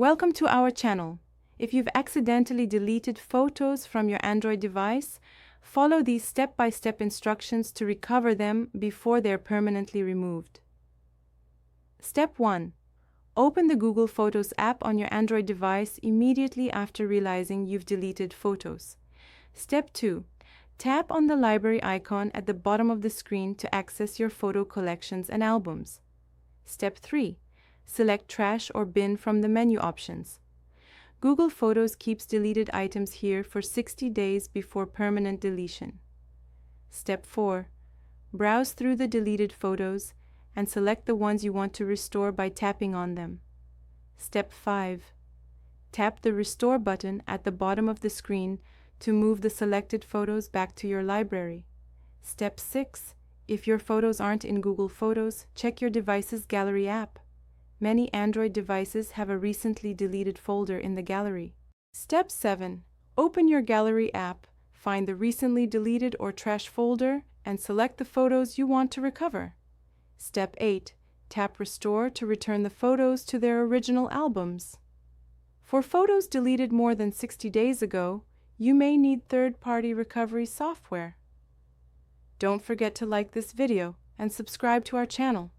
Welcome to our channel. If you've accidentally deleted photos from your Android device, follow these step-by-step instructions to recover them before they're permanently removed. Step 1. Open the Google Photos app on your Android device immediately after realizing you've deleted photos. Step 2. Tap on the library icon at the bottom of the screen to access your photo collections and albums. Step 3. Select Trash or Bin from the menu options. Google Photos keeps deleted items here for 60 days before permanent deletion. Step 4. Browse through the deleted photos and select the ones you want to restore by tapping on them. Step 5. Tap the Restore button at the bottom of the screen to move the selected photos back to your library. Step 6. If your photos aren't in Google Photos, check your device's Gallery app. Many Android devices have a recently deleted folder in the gallery. Step 7. Open your Gallery app, find the recently deleted or trash folder, and select the photos you want to recover. Step 8. Tap Restore to return the photos to their original albums. For photos deleted more than 60 days ago, you may need third-party recovery software. Don't forget to like this video and subscribe to our channel.